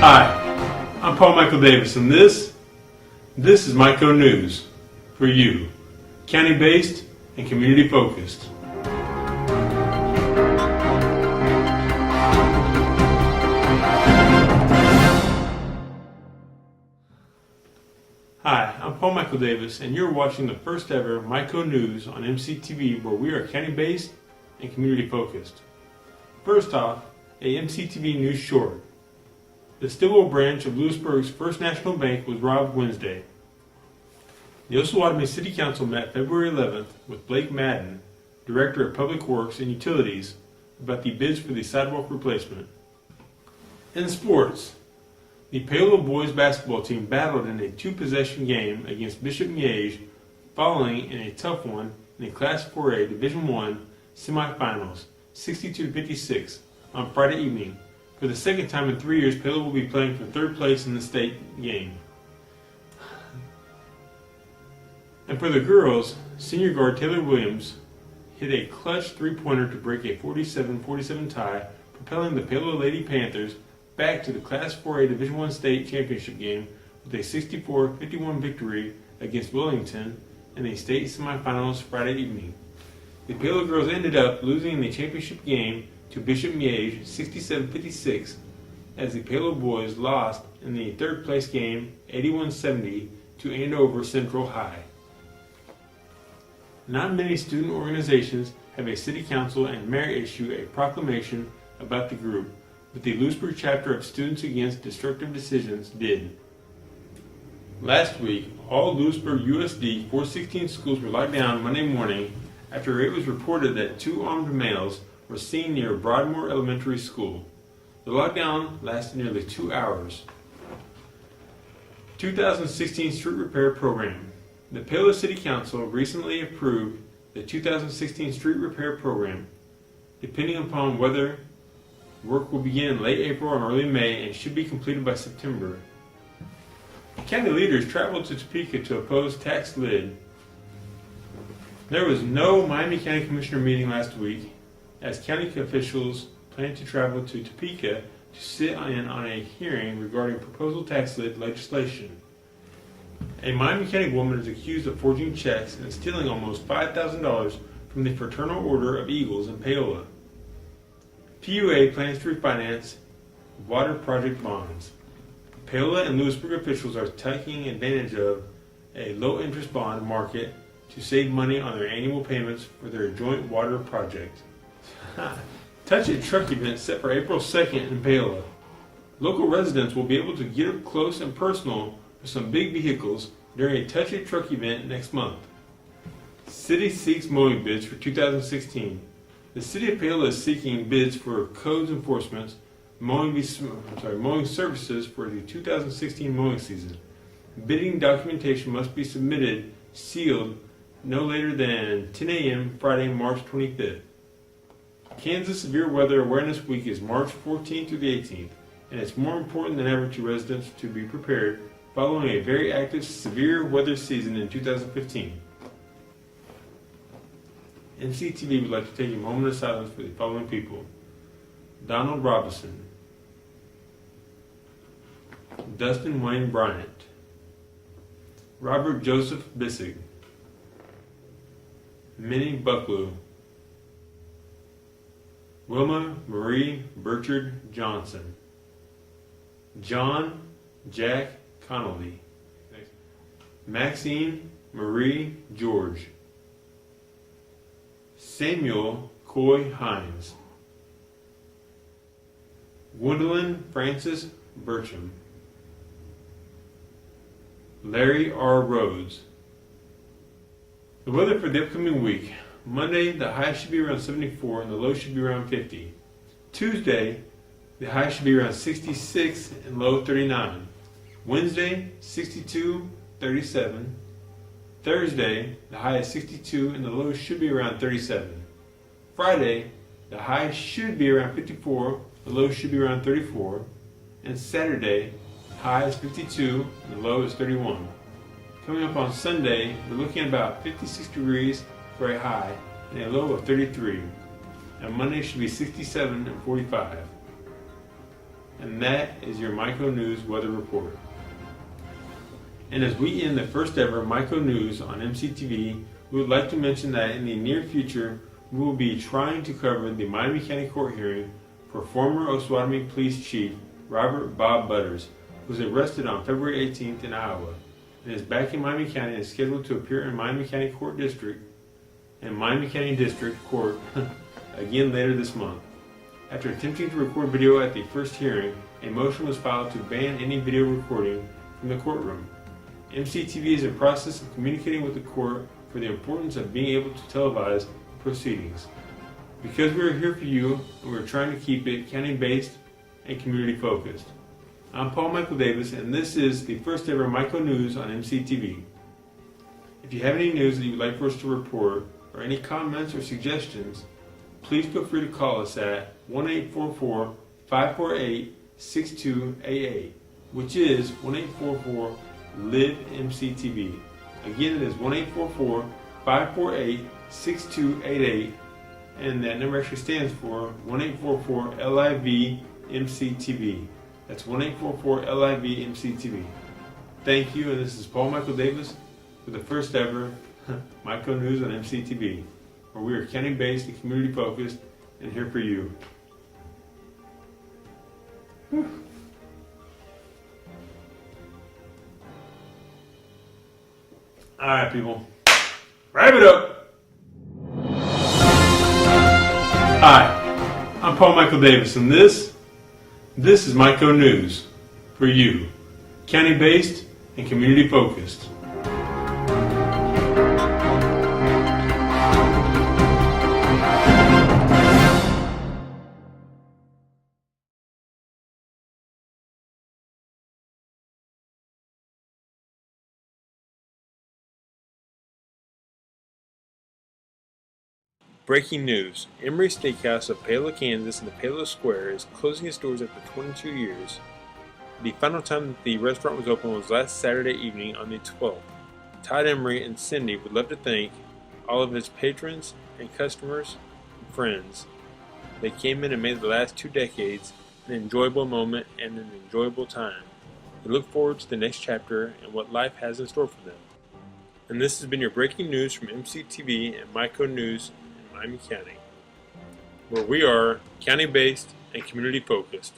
Hi, I'm Paul Michael Davis, and this is MiCo News for you, county-based and community-focused. Hi, I'm Paul Michael Davis, and you're watching the first ever MiCo News on MCtv, where we are county-based and community-focused. First off, a MCtv news short. The Stillwell branch of Lewisburg's First National Bank was robbed Wednesday. The Osawatomie City Council met February 11th with Blake Madden, Director of Public Works and Utilities, about the bids for the sidewalk replacement. In sports, the Paola boys basketball team battled in a two-possession game against Bishop Miege, following in a tough one in the Class 4A Division I semifinals, 62-56, on Friday evening. For the second time in 3 years, Paola will be playing for third place in the state game. And for the girls, senior guard Taylor Williams hit a clutch three-pointer to break a 47-47 tie, propelling the Paola Lady Panthers back to the Class 4A Division I state championship game with a 64-51 victory against Wellington in the state semifinals Friday evening. The Paola girls ended up losing the championship game to Bishop Miege 67-56, as the Paola boys lost in the third place game 81-70 to Andover Central High. Not many student organizations have a city council and mayor issue a proclamation about the group, but the Lewisburg chapter of Students Against Destructive Decisions did. Last week, all Lewisburg USD 416 schools were locked down Monday morning after it was reported that two armed males were seen near Broadmoor Elementary School. The lockdown lasted nearly 2 hours. 2016 Street Repair Program. The Paola City Council recently approved the 2016 Street Repair Program. Depending upon whether work will begin in late April or early May and should be completed by September. County leaders traveled to Topeka to oppose tax lid. There was no Miami County Commissioner meeting last week, as county officials plan to travel to Topeka to sit in on a hearing regarding proposal tax lid legislation. A Miami County woman is accused of forging checks and stealing almost $5,000 from the Fraternal Order of Eagles in Paola. PUA plans to refinance water project bonds. Paola and Lewisburg officials are taking advantage of a low-interest bond market to save money on their annual payments for their joint water project. Touch It truck event set for April 2nd in Paola. Local residents will be able to get up close and personal with some big vehicles during a Touch It truck event next month. City seeks mowing bids for 2016. The City of Paola is seeking bids for codes enforcement, mowing services for the 2016 mowing season. Bidding documentation must be submitted sealed no later than 10 a.m. Friday, March 25th. Kansas Severe Weather Awareness Week is March 14th through the 18th, and it's more important than ever to residents to be prepared following a very active severe weather season in 2015. MCtv would like to take a moment of silence for the following people: Donald Robinson, Dustin Wayne Bryant, Robert Joseph Bissig, Minnie Bucklew, Wilma Marie Burchard Johnson, John Jack Connolly, Maxine Marie George, Samuel Coy Hines, Gwendolyn Francis Burcham, Larry R. Rhodes. The weather for the upcoming week: Monday, the high should be around 74 and the low should be around 50. Tuesday, the high should be around 66 and low 39. Wednesday, 62, 37. Thursday, the high is 62 and the low should be around 37. Friday, the high should be around 54, the low should be around 34. And Saturday, the high is 52 and the low is 31. Coming up on Sunday, we're looking at about 56 degrees for a high and a low of 33. And Monday should be 67 and 45. And that is your MiCo News Weather Report. And as we end the first ever MiCo News on MCtv, we would like to mention that in the near future, we will be trying to cover the Miami County Court hearing for former Osawatomie Police Chief Robert Bob Butters, who was arrested on February 18th in Iowa, and is back in Miami County and is scheduled to appear in Miami County Court District and Miami County District Court again later this month. After attempting to record video at the first hearing, a motion was filed to ban any video recording from the courtroom. MCtv is in the process of communicating with the court for the importance of being able to televise proceedings. Because we are here for you, and we are trying to keep it county-based and community-focused. I'm Paul Michael Davis, and this is the first ever MiCo News on MCtv. If you have any news that you would like for us to report, or any comments or suggestions, please feel free to call us at 1-844-548-6288, which is 1-844-LIVE-MCTV. Again, it is 1-844-548-6288, and that number actually stands for 1-844-LIVE-MCTV. That's 1-844-LIVE-MCTV. Thank you, and this is Paul Michael Davis for the first ever MiCo News on MCtv, where we are county-based and community-focused and here for you. Whew. All right, people, wrap it up. Hi, I'm Paul Michael Davis, and this is MiCo News for you, county-based and community-focused. Breaking news. Emery Steakhouse of Palo, Kansas in the Palo Square is closing its doors after 22 years. The final time that the restaurant was open was last Saturday evening on the 12th. Todd Emery and Cindy would love to thank all of his patrons and customers and friends. They came in and made the last 2 decades an enjoyable moment and an enjoyable time. They look forward to the next chapter and what life has in store for them. And this has been your breaking news from MCtv and MiCo News Miami County, where we are county-based and community-focused.